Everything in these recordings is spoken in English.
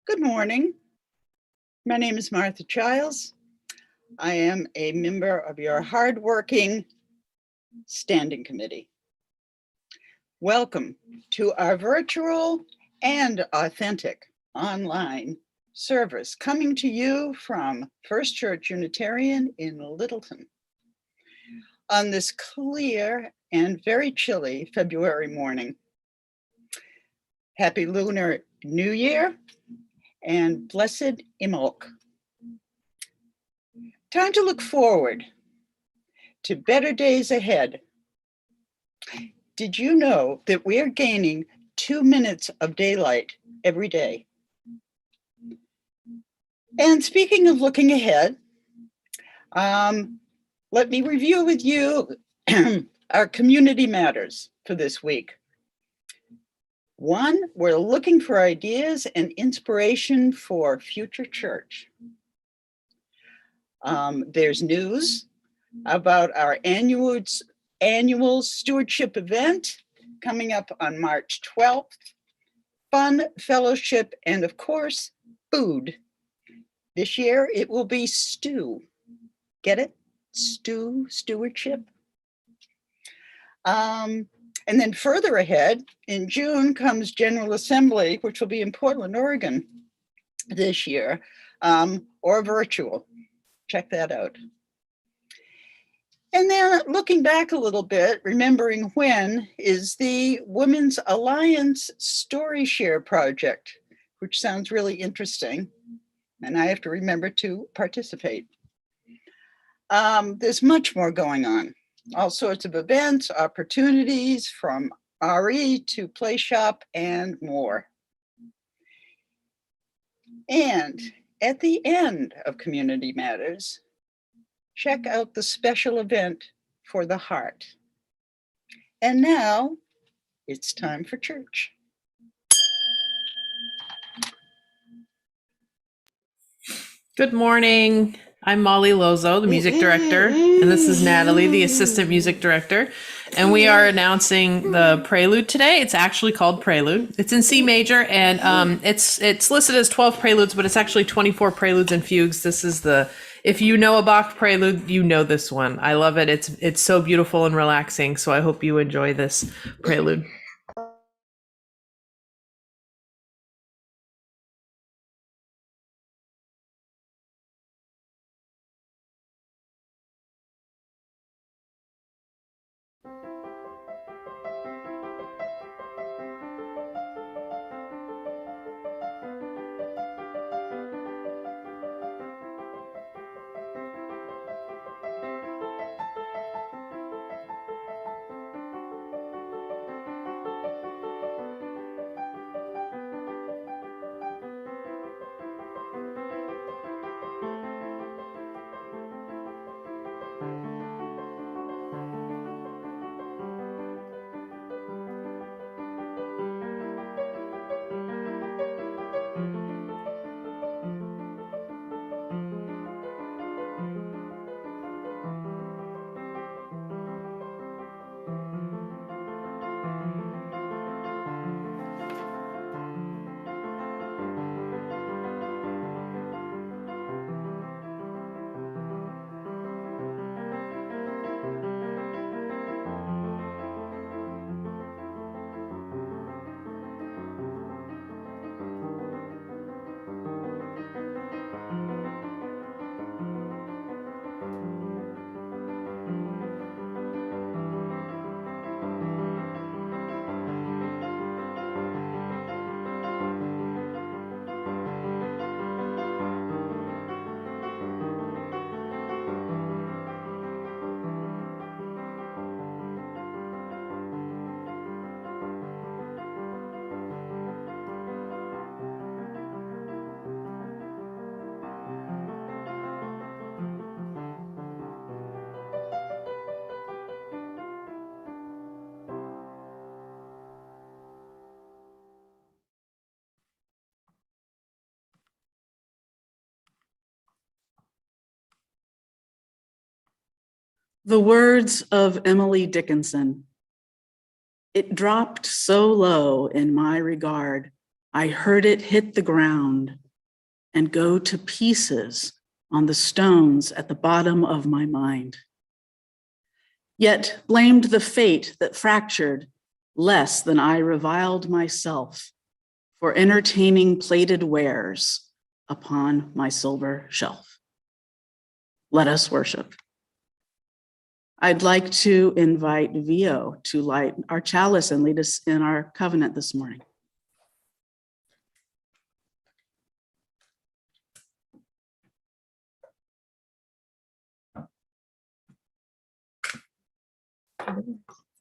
Good morning. My name is Martha Childs. I am a member of your hardworking standing committee. Welcome to our virtual and authentic online service coming to you from First Church Unitarian in Littleton on this clear and very chilly February morning. Happy Lunar New Year and blessed Imbolc. Time to look forward to better days ahead. Did you know that we are gaining 2 minutes of daylight every day? And speaking of looking ahead, let me review with you our community matters for this week. 1, we're looking for ideas and inspiration for future church. There's news about our annual stewardship event coming up on March 12th, fun, fellowship, and of course, food. This year it will be stew. Get it? Stew, stewardship. And then further ahead, in June comes General Assembly, which will be in Portland, Oregon this year, or virtual. Check that out. And then looking back a little bit, remembering when, is the Women's Alliance Story Share Project, which sounds really interesting. And I have to remember to participate. There's much more going on. All sorts of events, opportunities from RE to Play Shop and more. And at the end of Community Matters, check out the special event for the heart. And now it's time for church. Good morning. I'm Molly Lozo, the music director, and this is Natalie, the assistant music director. And we are announcing the prelude today. It's actually called Prelude. It's in C major, and it's listed as 12 preludes, but it's actually 24 preludes and fugues. This is if you know a Bach prelude, you know this one. I love it. It's so beautiful and relaxing. So I hope you enjoy this prelude. The words of Emily Dickinson. It dropped so low in my regard, I heard it hit the ground and go to pieces on the stones at the bottom of my mind. Yet blamed the fate that fractured less than I reviled myself for entertaining plated wares upon my silver shelf. Let us worship. I'd like to invite Vio to light our chalice and lead us in our covenant this morning.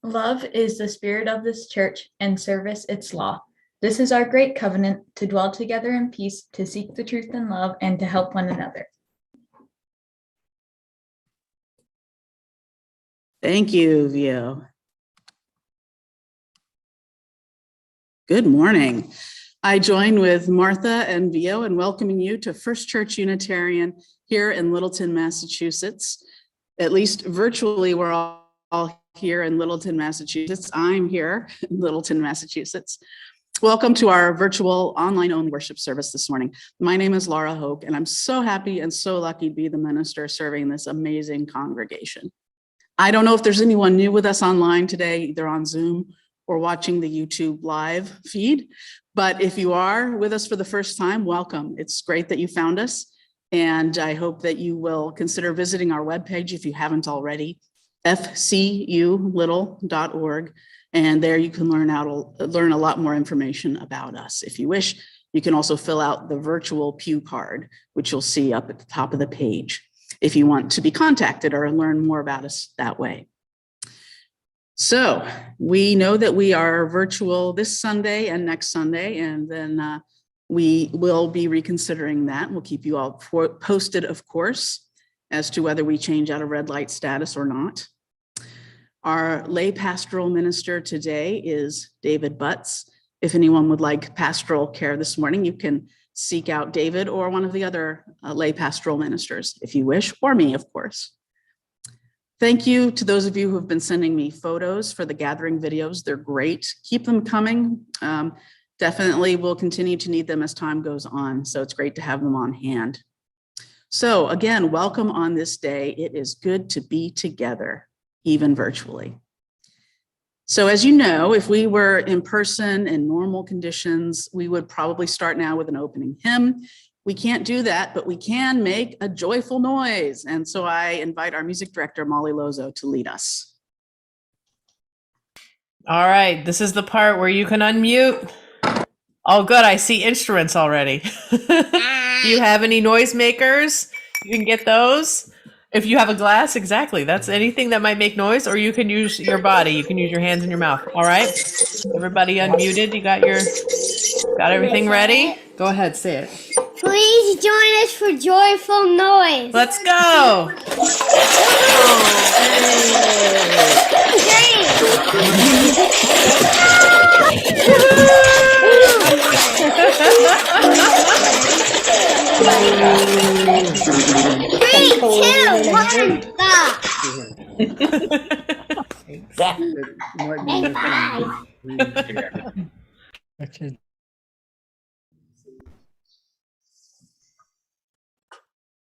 Love is the spirit of this church, and service its law. This is our great covenant, to dwell together in peace, to seek the truth in love, and to help one another. Thank you, Vio. Good morning. I join with Martha and Vio in welcoming you to First Church Unitarian here in Littleton, Massachusetts. At least virtually, we're all here in Littleton, Massachusetts. I'm here in Littleton, Massachusetts. Welcome to our virtual online-only worship service this morning. My name is Laura Hoke, and I'm so happy and so lucky to be the minister serving this amazing congregation. I don't know if there's anyone new with us online today, either on Zoom or watching the YouTube live feed, but if you are with us for the first time, welcome. It's great that you found us, and I hope that you will consider visiting our webpage if you haven't already, fculittle.org, and there you can learn a lot more information about us. If you wish, you can also fill out the virtual pew card, which you'll see up at the top of the page, if you want to be contacted or learn more about us that way. So we know that we are virtual this Sunday and next Sunday, and then we will be reconsidering that. We'll keep you all posted, of course, as to whether we change out of red light status or not. Our lay pastoral minister today is David Butts. If anyone would like pastoral care this morning, you can seek out David or one of the other lay pastoral ministers if you wish, or me, of course. Thank you to those of you who have been sending me photos for the gathering videos. They're great. Keep them coming. Definitely will continue to need them as time goes on. So it's great to have them on hand. So again, welcome on this day. It is good to be together, even virtually. So as you know, if we were in person in normal conditions, we would probably start now with an opening hymn. We can't do that, but we can make a joyful noise. And so I invite our music director, Molly Lozo, to lead us. All right, this is the part where you can unmute. Oh, good, I see instruments already. Do you have any noisemakers? You can get those. If you have a glass, exactly. That's anything that might make noise, or you can use your body. You can use your hands and your mouth. All right. Everybody unmuted. You got everything ready? Go ahead, say it. Please join us for joyful noise. Let's go. Three, two, one, stop.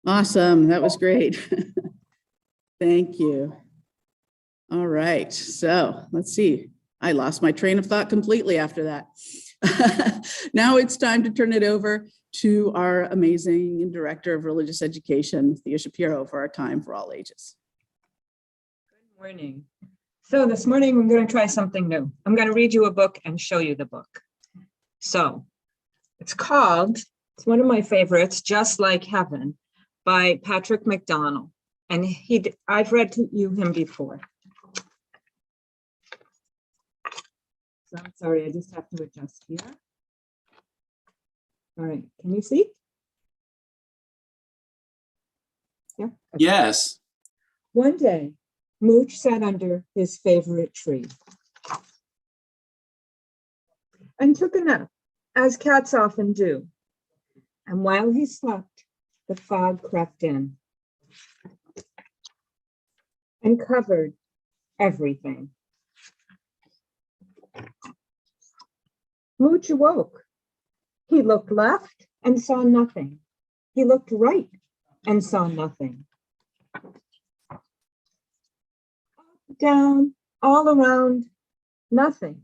Awesome, that was great. Thank you. All right, so let's see. I lost my train of thought completely after that. Now it's time to turn it over to our amazing Director of Religious Education, Thea Shapiro, for our Time for All Ages. Good morning. So this morning, I'm going to try something new. I'm going to read you a book and show you the book. So it's one of my favorites, Just Like Heaven, by Patrick McDonnell. And I've read to you him before. So I'm sorry, I just have to adjust here. All right, can you see? Yeah. Okay. Yes. One day, Mooch sat under his favorite tree and took a nap, as cats often do. And while he slept, the fog crept in and covered everything. Mooch awoke. He looked left and saw nothing. He looked right and saw nothing. Up, down, all around, nothing.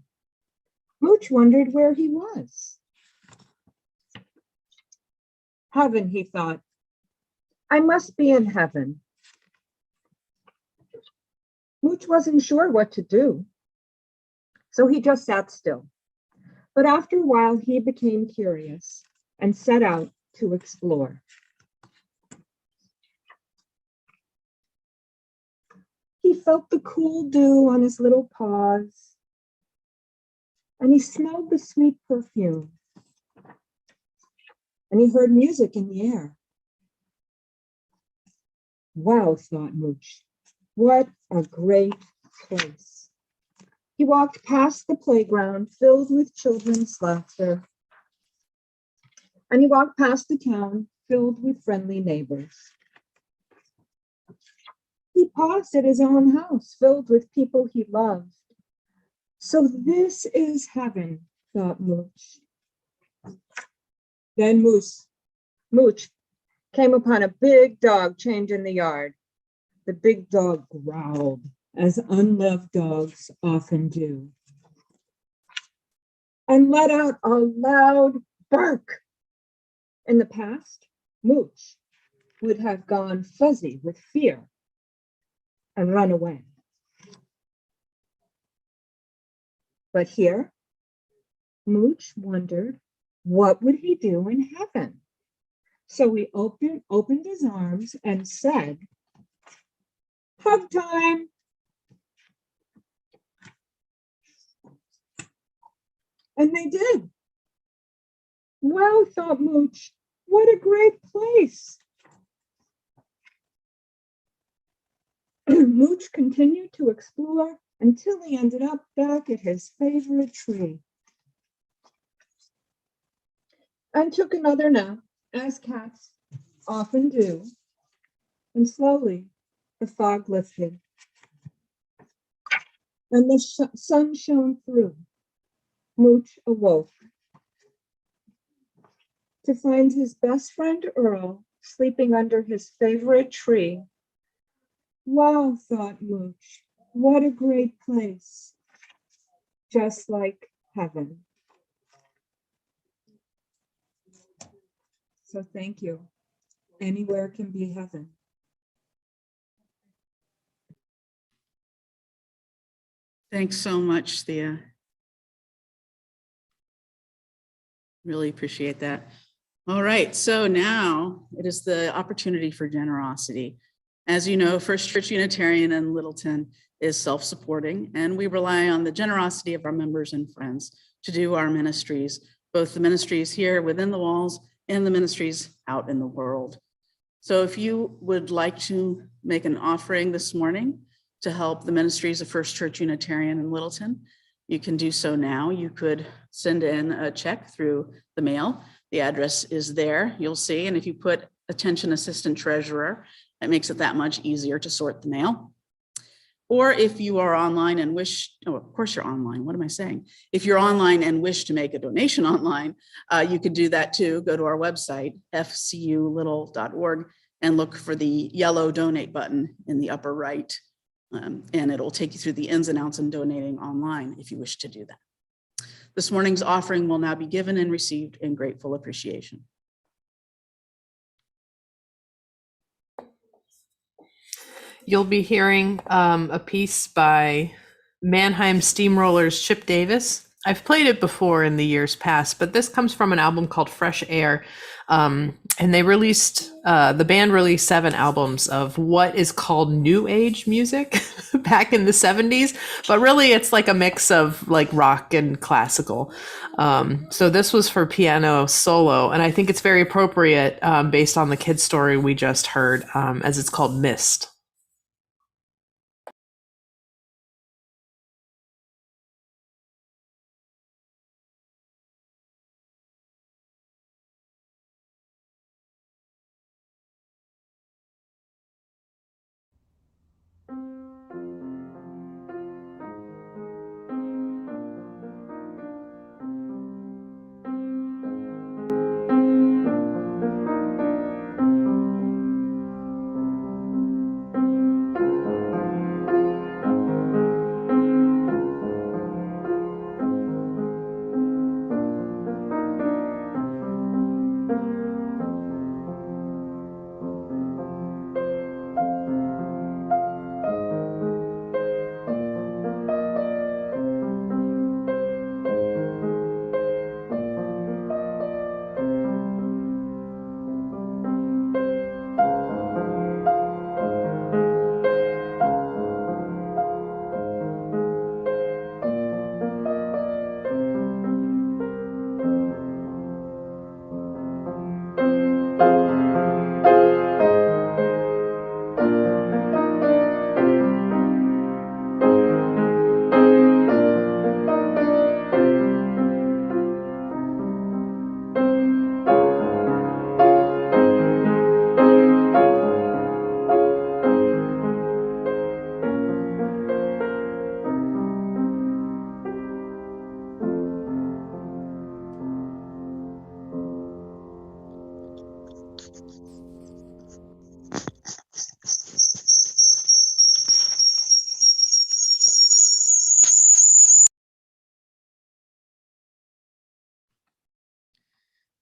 Mooch wondered where he was. Heaven, he thought. I must be in heaven. Mooch wasn't sure what to do, so he just sat still. But after a while, he became curious and set out to explore. He felt the cool dew on his little paws, and he smelled the sweet perfume, and he heard music in the air. Wow, thought Mooch, what a great place. He walked past the playground filled with children's laughter, and he walked past the town filled with friendly neighbors. He paused at his own house filled with people he loved. So this is heaven, thought Mooch. Then Mooch came upon a big dog chained in the yard. The big dog growled, as unloved dogs often do, and let out a loud bark. In the past, Mooch would have gone fuzzy with fear and run away. But here, Mooch wondered, what would he do in heaven? So he opened his arms and said, hug time. And they did. Wow, thought Mooch, what a great place. Mooch continued to explore until he ended up back at his favorite tree and took another nap, as cats often do. And slowly the fog lifted and the sun shone through. Mooch awoke to find his best friend Earl sleeping under his favorite tree. Wow, thought Mooch, what a great place. Just like heaven. So thank you. Anywhere can be heaven. Thanks so much, Thea. Really appreciate that. All right, so now it is the opportunity for generosity. As you know, First Church Unitarian in Littleton is self-supporting, and we rely on the generosity of our members and friends to do our ministries, both the ministries here within the walls and the ministries out in the world. So if you would like to make an offering this morning to help the ministries of First Church Unitarian in Littleton, you can do so now. You could send in a check through the mail. The address is there, you'll see. And if you put attention assistant treasurer, it makes it that much easier to sort the mail. Or if you are online and wish, oh, of course you're online, what am I saying? If you're online and wish to make a donation online, you could do that too. Go to our website, fculittle.org, and look for the yellow donate button in the upper right. And it'll take you through the ins and outs in donating online if you wish to do that. This morning's offering will now be given and received in grateful appreciation. You'll be hearing a piece by Mannheim Steamrollers' Chip Davis. I've played it before in the years past, but this comes from an album called Fresh Air. And they released, the band released 7 albums of what is called new age music back in the 70s, but really it's like a mix of like rock and classical. So this was for piano solo, and I think it's very appropriate based on the kid's story we just heard, as it's called Mist.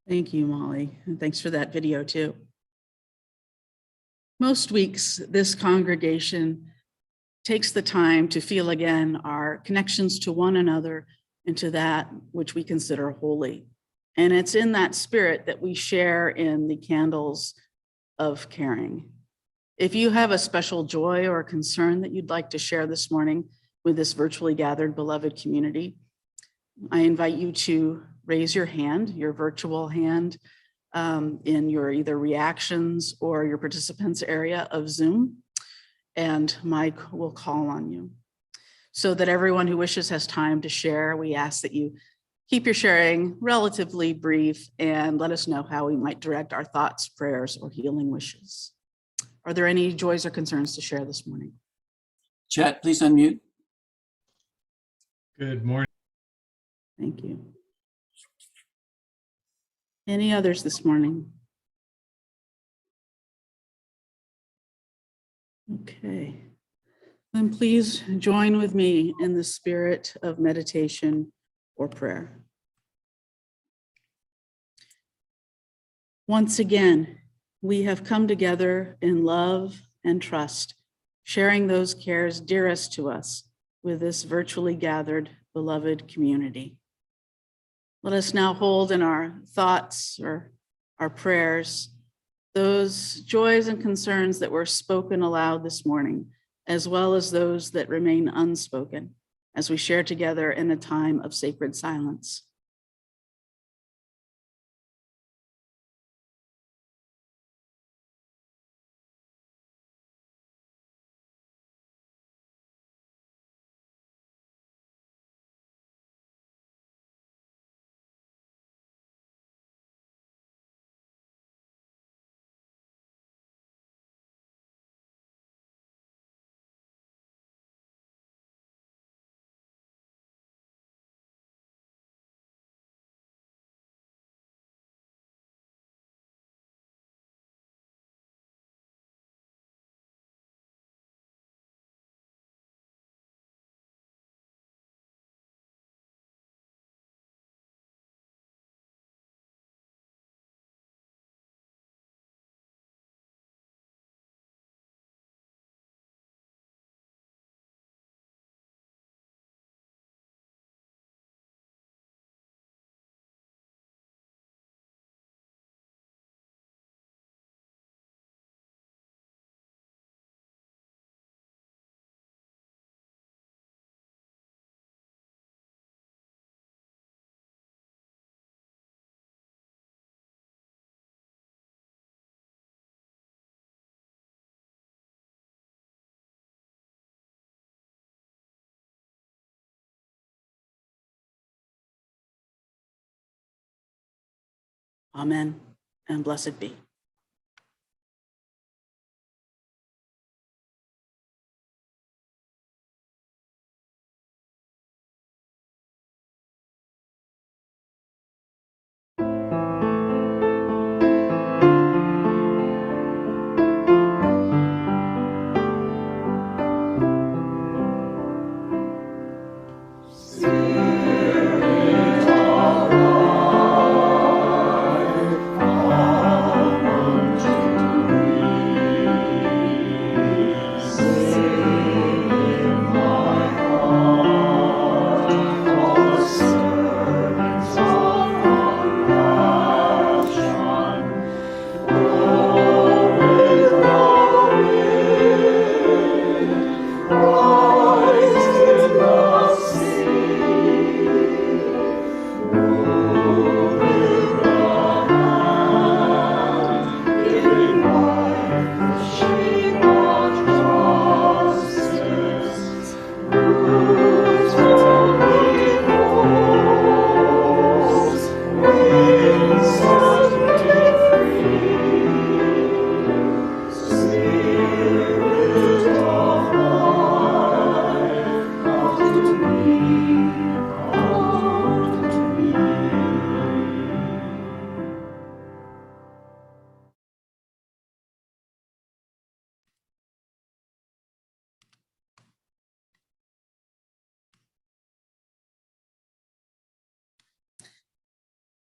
Thank you, Molly, and thanks for that video too. Most weeks, this congregation takes the time to feel again our connections to one another and to that which we consider holy. And it's in that spirit that we share in the candles of caring. If you have a special joy or concern that you'd like to share this morning with this virtually gathered beloved community, I invite you to raise your hand, your virtual hand, in your either reactions or your participants area of Zoom, and Mike will call on you. So that everyone who wishes has time to share, we ask that you keep your sharing relatively brief and let us know how we might direct our thoughts, prayers, or healing wishes. Are there any joys or concerns to share this morning? Chat, please unmute. Good morning. Thank you. Any others this morning? Okay. Then please join with me in the spirit of meditation or prayer. Once again, we have come together in love and trust, sharing those cares dearest to us with this virtually gathered beloved community. Let us now hold in our thoughts or our prayers those joys and concerns that were spoken aloud this morning, as well as those that remain unspoken as we share together in a time of sacred silence. Amen, and blessed be.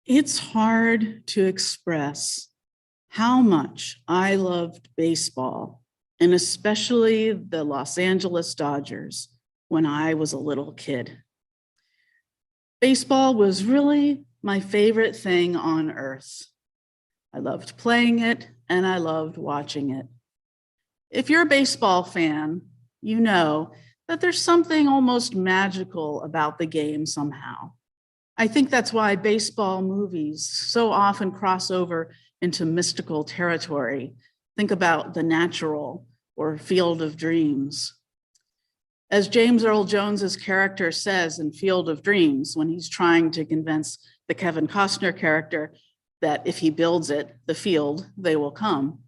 It's hard to express how much I loved baseball, and especially the Los Angeles Dodgers, when I was a little kid. Baseball was really my favorite thing on earth. I loved playing it and I loved watching it. If you're a baseball fan, you know that there's something almost magical about the game somehow. I think that's why baseball movies so often cross over into mystical territory. Think about The Natural or Field of Dreams. As James Earl Jones's character says in Field of Dreams, when he's trying to convince the Kevin Costner character that if he builds it, the field, they will come.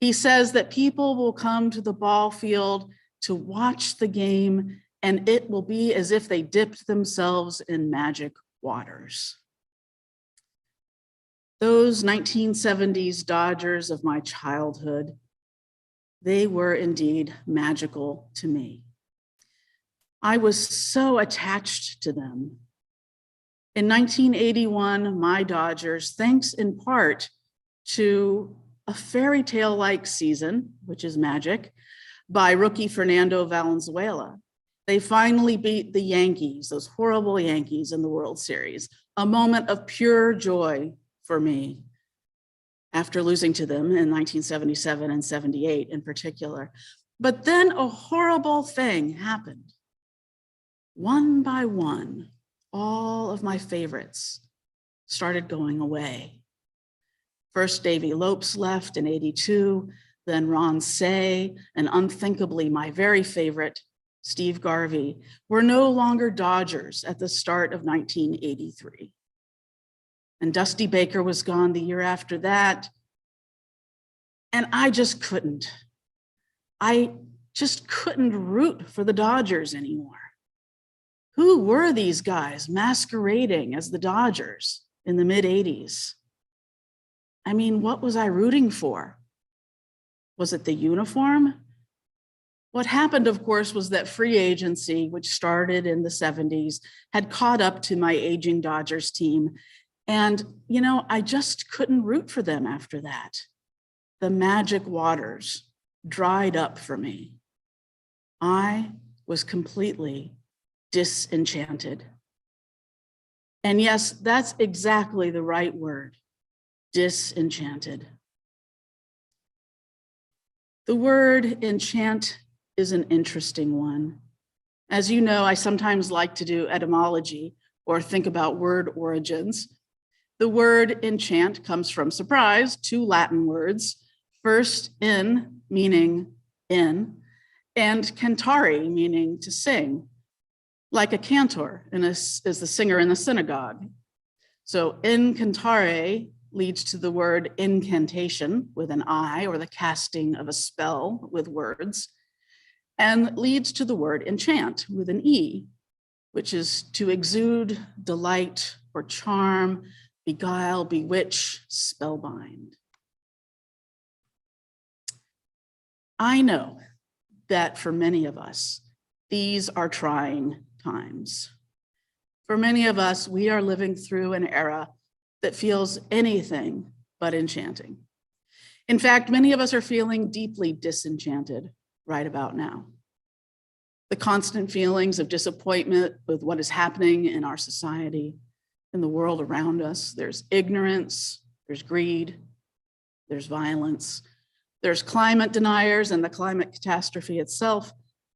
He says that people will come to the ball field to watch the game, and it will be as if they dipped themselves in magic waters. Those 1970s Dodgers of my childhood, they were indeed magical to me. I was so attached to them. In 1981, my Dodgers, thanks in part to a fairy tale-like season, which is magic, by rookie Fernando Valenzuela, they finally beat the Yankees, those horrible Yankees, in the World Series, a moment of pure joy for me after losing to them in 1977 and 78 in particular. But then a horrible thing happened. One by one, all of my favorites started going away. First, Davey Lopes left in '82, then Ron Cey, and unthinkably my very favorite, Steve Garvey, were no longer Dodgers at the start of 1983. And Dusty Baker was gone the year after that. And I just couldn't root for the Dodgers anymore. Who were these guys masquerading as the Dodgers in the mid-'80s? I mean, what was I rooting for? Was it the uniform? What happened, of course, was that free agency, which started in the 70s, had caught up to my aging Dodgers team. And, you know, I just couldn't root for them after that. The magic waters dried up for me. I was completely disenchanted. And yes, that's exactly the right word, disenchanted. The word enchant is an interesting one. As you know, I sometimes like to do etymology or think about word origins. The word enchant comes from, surprise, two Latin words. First, in, meaning in, and cantare, meaning to sing, like a cantor is the singer in the synagogue. So incantare leads to the word incantation with an I, or the casting of a spell with words, and leads to the word enchant with an E, which is to exude, delight, or charm, beguile, bewitch, spellbind. I know that for many of us, these are trying times. For many of us, we are living through an era that feels anything but enchanting. In fact, many of us are feeling deeply disenchanted right about now. The constant feelings of disappointment with what is happening in our society, in the world around us. There's ignorance, there's greed, there's violence, there's climate deniers and the climate catastrophe itself.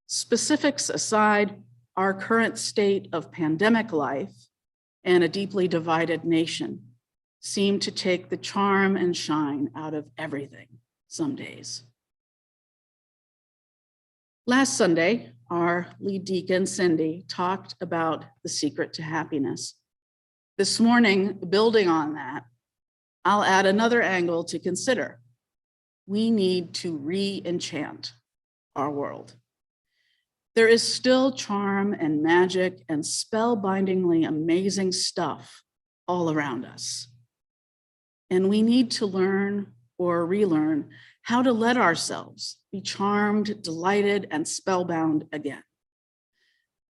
Specifics aside, our current state of pandemic life and a deeply divided nation seem to take the charm and shine out of everything some days. Last Sunday, our lead deacon, Cindy, talked about the secret to happiness. This morning, building on that, I'll add another angle to consider. We need to re-enchant our world. There is still charm and magic and spellbindingly amazing stuff all around us. And we need to learn or relearn how to let ourselves be charmed, delighted, and spellbound again.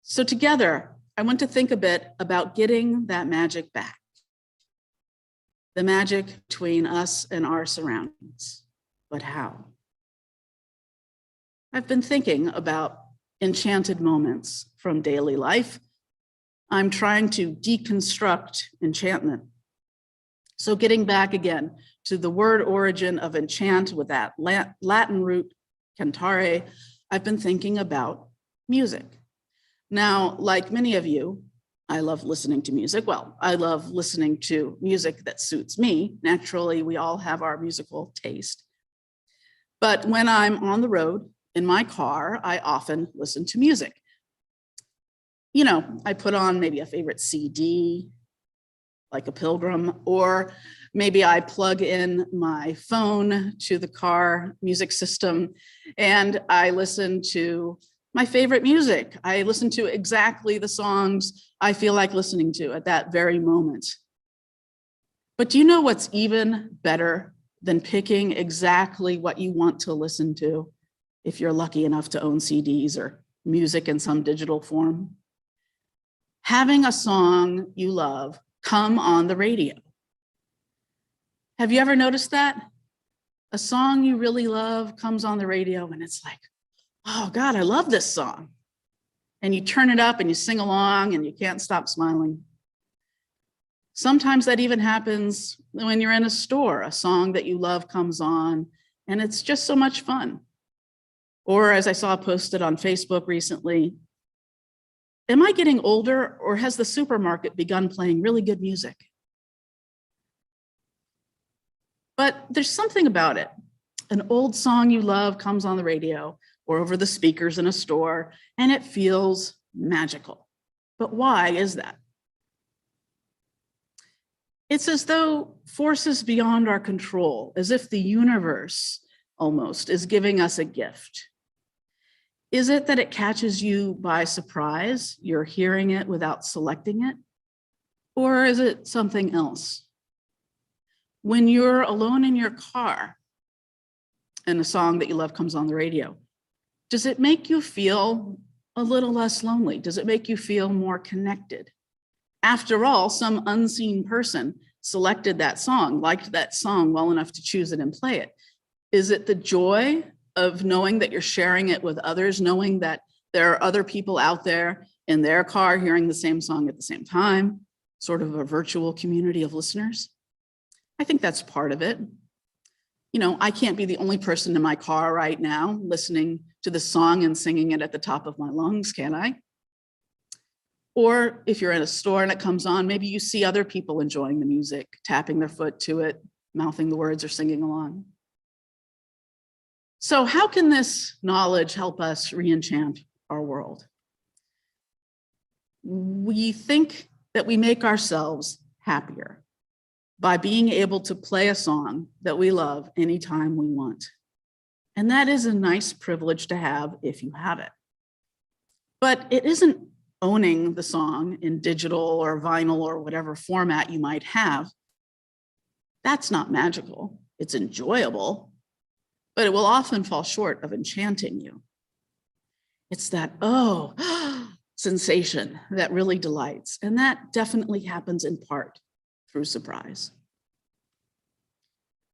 So together, I want to think a bit about getting that magic back. the magic between us and our surroundings. But how? I've been thinking about enchanted moments from daily life. I'm trying to deconstruct enchantment. So getting back again to the word origin of enchant with that Latin root cantare, I've been thinking about music. Now, like many of you, I love listening to music. Well, I love listening to music that suits me. Naturally, we all have our musical taste. But when I'm on the road in my car, I often listen to music. You know, I put on maybe a favorite CD, like a Pilgrim, or maybe I plug in my phone to the car music system and I listen to my favorite music. I listen to exactly the songs I feel like listening to at that very moment. But do you know what's even better than picking exactly what you want to listen to if you're lucky enough to own CDs or music in some digital form? Having a song you love come on the radio. Have you ever noticed that? A song you really love comes on the radio and it's like, oh God, I love this song. And you turn it up and you sing along and you can't stop smiling. Sometimes that even happens when you're in a store, a song that you love comes on and it's just so much fun. Or as I saw posted on Facebook recently, am I getting older or has the supermarket begun playing really good music? But there's something about it. An old song you love comes on the radio or over the speakers in a store, and it feels magical. But why is that? It's as though forces beyond our control, as if the universe almost is giving us a gift. Is it that it catches you by surprise? You're hearing it without selecting it? Or is it something else? When you're alone in your car and a song that you love comes on the radio, does it make you feel a little less lonely? Does it make you feel more connected? After all, some unseen person selected that song, liked that song well enough to choose it and play it. Is it the joy of knowing that you're sharing it with others, knowing that there are other people out there in their car hearing the same song at the same time, sort of a virtual community of listeners? I think that's part of it. You know, I can't be the only person in my car right now listening to the song and singing it at the top of my lungs, can I? Or if you're in a store and it comes on, maybe you see other people enjoying the music, tapping their foot to it, mouthing the words or singing along. So how can this knowledge help us re-enchant our world? We think that we make ourselves happier by being able to play a song that we love anytime we want. And that is a nice privilege to have if you have it. But it isn't owning the song in digital or vinyl or whatever format you might have. That's not magical. It's enjoyable, but it will often fall short of enchanting you. It's that, oh, sensation that really delights. And that definitely happens in part through surprise.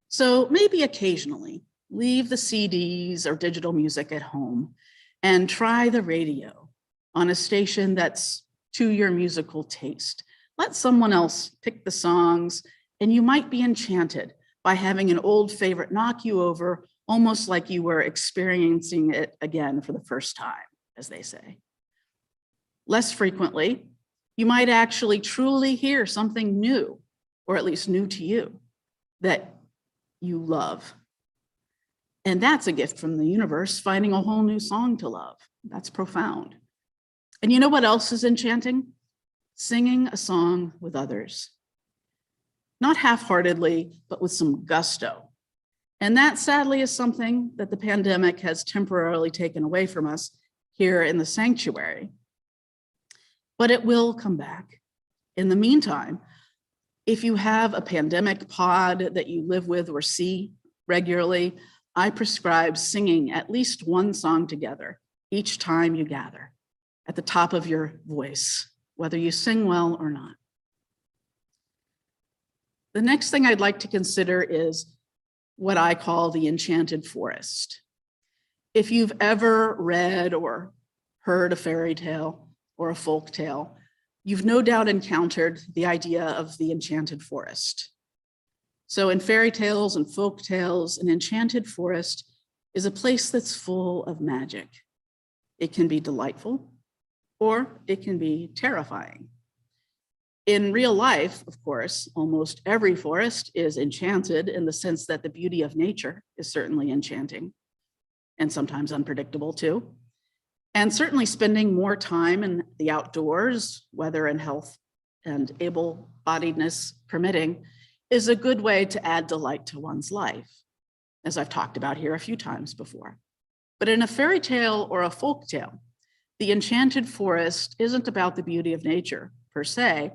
So maybe occasionally leave the CDs or digital music at home and try the radio on a station that's to your musical taste. Let someone else pick the songs and you might be enchanted by having an old favorite knock you over, almost like you were experiencing it again for the first time, as they say. Less frequently, you might actually truly hear something new, or at least new to you, that you love. And that's a gift from the universe, finding a whole new song to love. That's profound. And you know what else is enchanting? Singing a song with others. Not half-heartedly, but with some gusto. And that sadly is something that the pandemic has temporarily taken away from us here in the sanctuary. But it will come back. In the meantime, if you have a pandemic pod that you live with or see regularly, I prescribe singing at least one song together each time you gather at the top of your voice, whether you sing well or not. The next thing I'd like to consider is what I call the enchanted forest. If you've ever read or heard a fairy tale or a folk tale, you've no doubt encountered the idea of the enchanted forest. So in fairy tales and folk tales, an enchanted forest is a place that's full of magic. It can be delightful, or it can be terrifying. In real life, of course, almost every forest is enchanted in the sense that the beauty of nature is certainly enchanting and sometimes unpredictable too. And certainly spending more time in the outdoors, weather and health and able-bodiedness permitting, is a good way to add delight to one's life, as I've talked about here a few times before. But in a fairy tale or a folk tale, the enchanted forest isn't about the beauty of nature per se.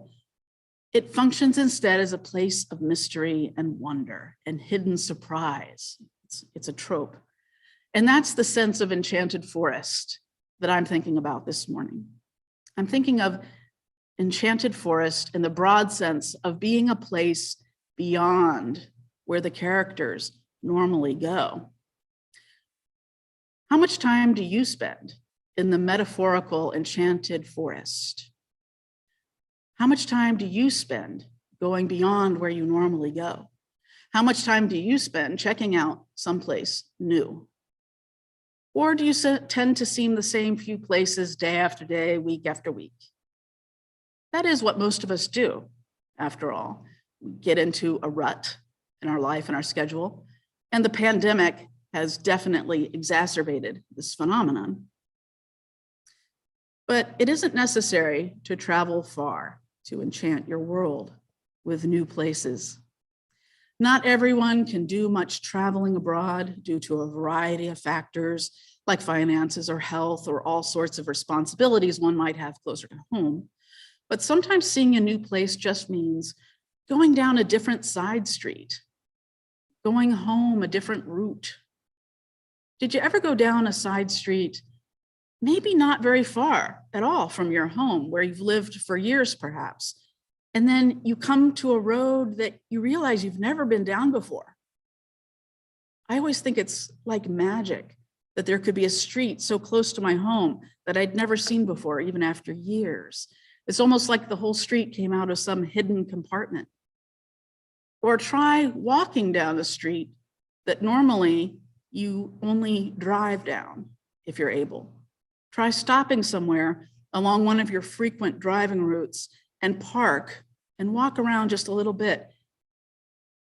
It functions instead as a place of mystery and wonder and hidden surprise. It's a trope. And that's the sense of enchanted forest that I'm thinking about this morning. I'm thinking of enchanted forest in the broad sense of being a place beyond where the characters normally go. How much time do you spend in the metaphorical enchanted forest? How much time do you spend going beyond where you normally go? How much time do you spend checking out someplace new? Or do you tend to seem the same few places day after day, week after week? That is what most of us do, after all. We get into a rut in our life and our schedule, and the pandemic has definitely exacerbated this phenomenon. But it isn't necessary to travel far to enchant your world with new places. Not everyone can do much traveling abroad due to a variety of factors like finances or health or all sorts of responsibilities one might have closer to home. But sometimes seeing a new place just means going down a different side street, going home a different route. Did you ever go down a side street, maybe not very far at all from your home where you've lived for years perhaps, and then you come to a road that you realize you've never been down before? I always think it's like magic that there could be a street so close to my home that I'd never seen before, even after years. It's almost like the whole street came out of some hidden compartment. Or try walking down the street that normally you only drive down if you're able. Try stopping somewhere along one of your frequent driving routes and park and walk around just a little bit.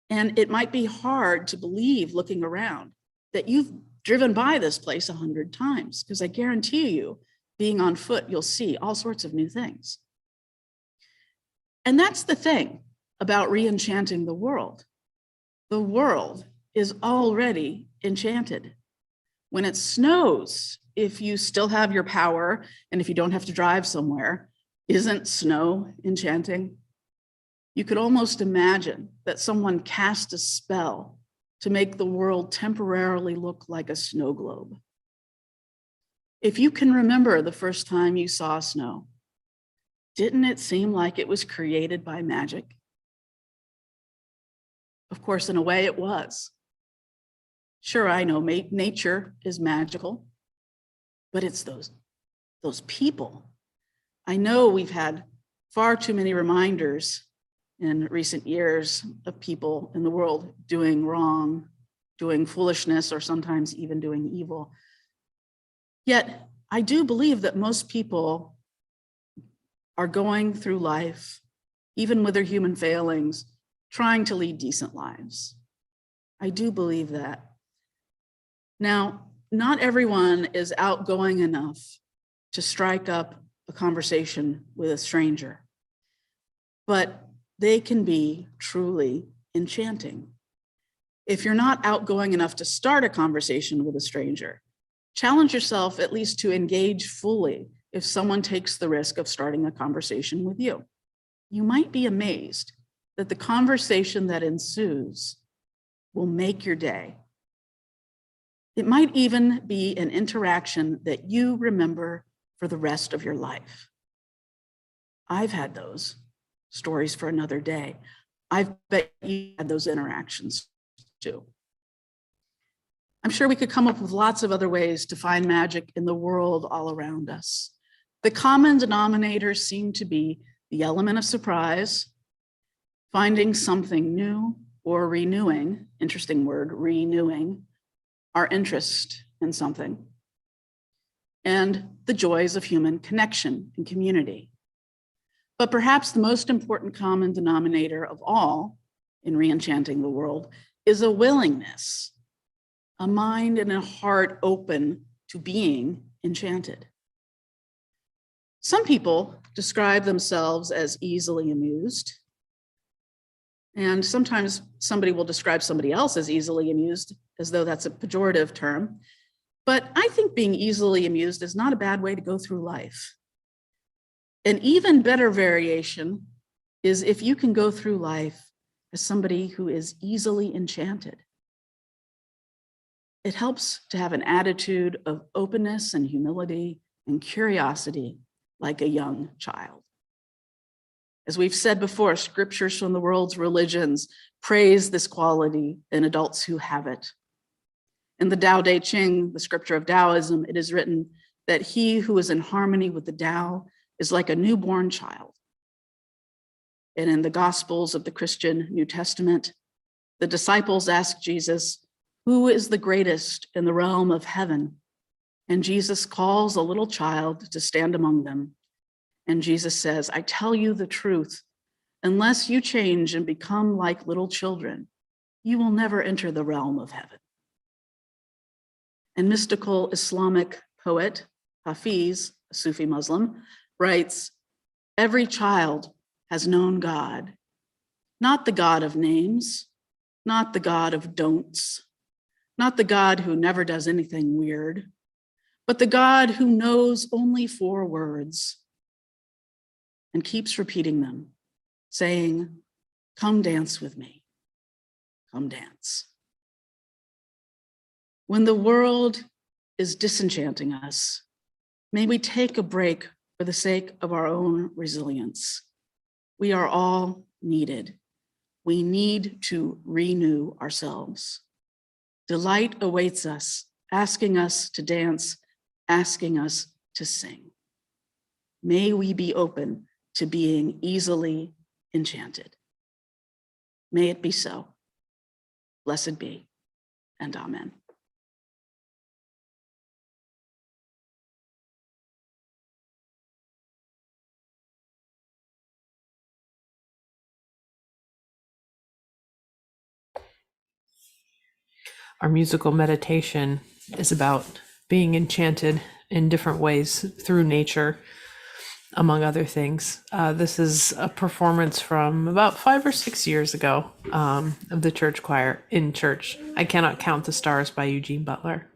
And it might be hard to believe looking around that you've driven by this place 100 times, because I guarantee you, being on foot, you'll see all sorts of new things. And that's the thing about re-enchanting the world. The world is already enchanted. When it snows, if you still have your power and if you don't have to drive somewhere, isn't snow enchanting? You could almost imagine that someone cast a spell to make the world temporarily look like a snow globe. If you can remember the first time you saw snow, didn't it seem like it was created by magic? Of course, in a way it was. Sure, I know nature is magical, but it's those people. I know we've had far too many reminders in recent years of people in the world doing wrong, doing foolishness, or sometimes even doing evil. Yet, I do believe that most people are going through life, even with their human failings, trying to lead decent lives. I do believe that. Now, not everyone is outgoing enough to strike up a conversation with a stranger, but they can be truly enchanting. If you're not outgoing enough to start a conversation with a stranger, challenge yourself at least to engage fully if someone takes the risk of starting a conversation with you. You might be amazed that the conversation that ensues will make your day. It might even be an interaction that you remember for the rest of your life. I've had those stories for another day. I bet you had those interactions too. I'm sure we could come up with lots of other ways to find magic in the world all around us. The common denominators seem to be the element of surprise, finding something new or renewing, interesting word, renewing our interest in something, and the joys of human connection and community. But perhaps the most important common denominator of all in re-enchanting the world is a willingness, a mind and a heart open to being enchanted. Some people describe themselves as easily amused, and sometimes somebody will describe somebody else as easily amused as though that's a pejorative term. But I think being easily amused is not a bad way to go through life. An even better variation is if you can go through life as somebody who is easily enchanted. It helps to have an attitude of openness and humility and curiosity like a young child. As we've said before, scriptures from the world's religions praise this quality in adults who have it. In the Tao Te Ching, the scripture of Taoism, it is written that he who is in harmony with the Tao is like a newborn child. And in the Gospels of the Christian New Testament, the disciples ask Jesus, who is the greatest in the realm of heaven? And Jesus calls a little child to stand among them. And Jesus says, I tell you the truth, unless you change and become like little children, you will never enter the realm of heaven. And mystical Islamic poet Hafiz, a Sufi Muslim, writes, every child has known God, not the God of names, not the God of don'ts, not the God who never does anything weird, but the God who knows only 4 words and keeps repeating them, saying, come dance with me, come dance. When the world is disenchanting us, may we take a break for the sake of our own resilience. We are all needed. We need to renew ourselves. Delight awaits us, asking us to dance, asking us to sing. May we be open to being easily enchanted. May it be so. Blessed be, and amen. Our musical meditation is about being enchanted in different ways through nature, among other things. This is a performance from about 5 or 6 years ago of the church choir in church. I Cannot Count the Stars by Eugene Butler.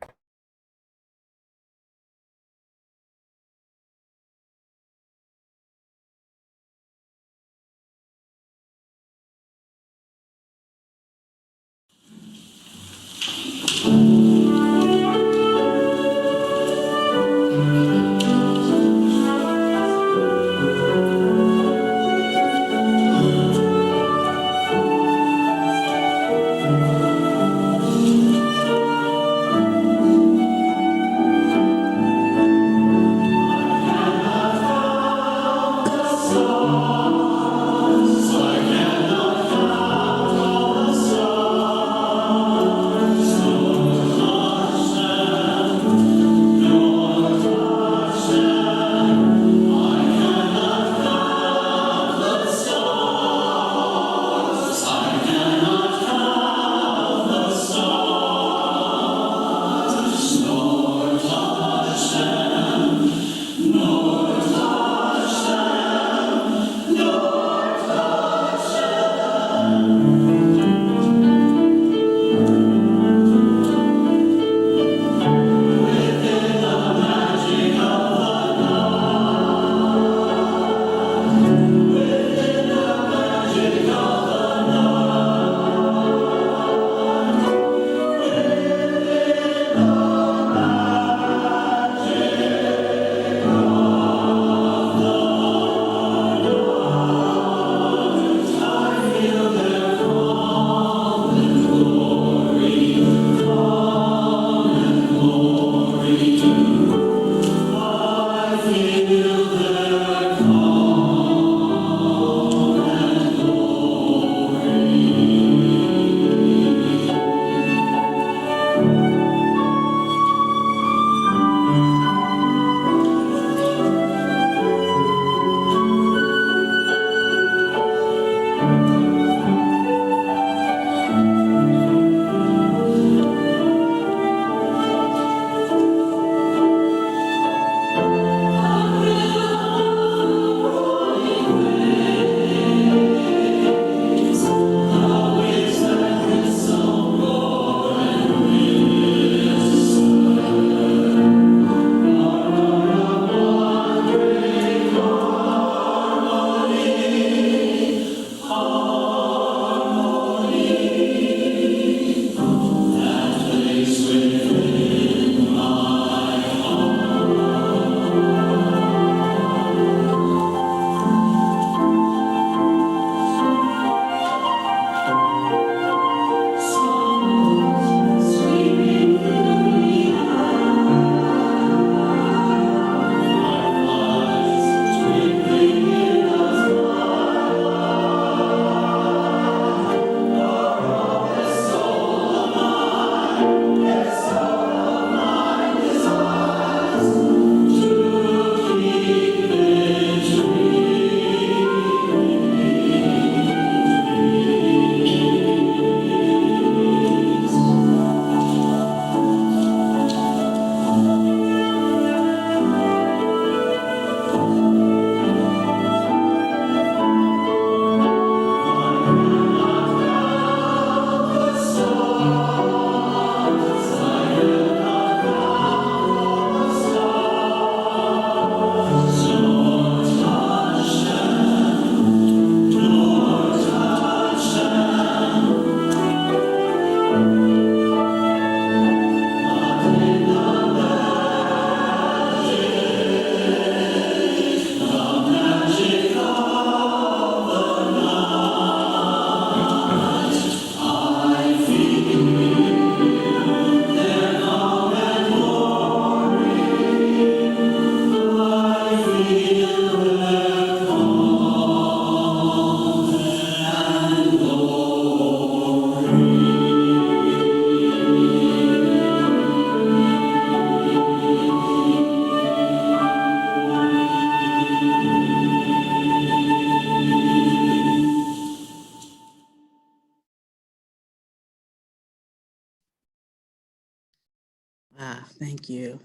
Ah, thank you.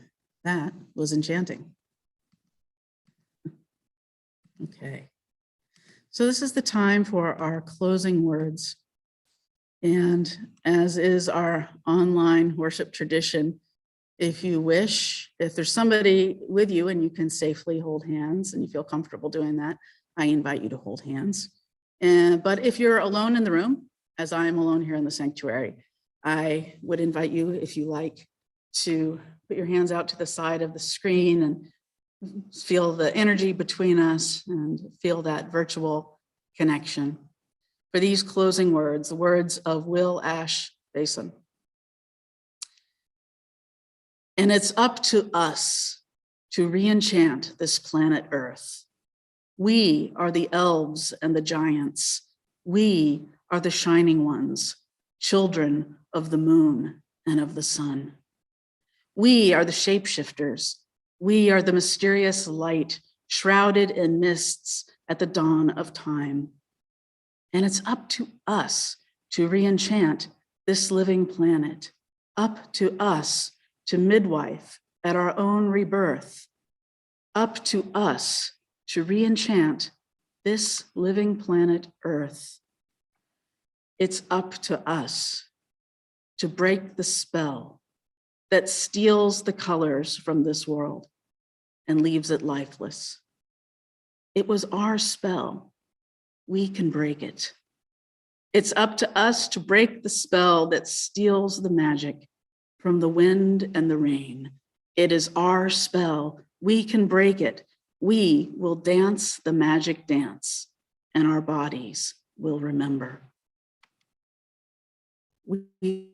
That was enchanting. Okay. So this is the time for our closing words. And as is our online worship tradition, if you wish, if there's somebody with you and you can safely hold hands and you feel comfortable doing that, I invite you to hold hands. But if you're alone in the room, as I am alone here in the sanctuary, I would invite you, if you like, to put your hands out to the side of the screen and feel the energy between us and feel that virtual connection. For these closing words, the words of Will Ash Basin. And it's up to us to re-enchant this planet Earth. We are the elves and the giants. We are the shining ones, children of the moon and of the sun. We are the shapeshifters. We are the mysterious light shrouded in mists at the dawn of time. And it's up to us to re-enchant this living planet, up to us to midwife at our own rebirth, up to us to re-enchant this living planet Earth. It's up to us to break the spell that steals the colors from this world and leaves it lifeless. It was our spell. We can break it. It's up to us to break the spell that steals the magic from the wind and the rain. It is our spell. We can break it. We will dance the magic dance, and our bodies will remember. We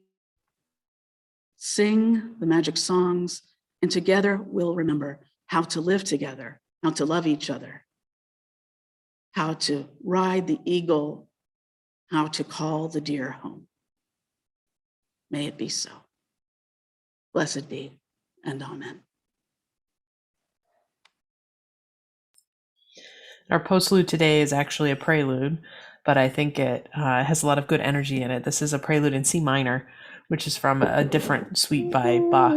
sing the magic songs, and together we'll remember how to live together, how to love each other, how to ride the eagle, how to call the deer home. May it be so. Blessed be, and amen. Our postlude today is actually a prelude, but I think it has a lot of good energy in it. This is a prelude in C minor, which is from a different suite by Bach.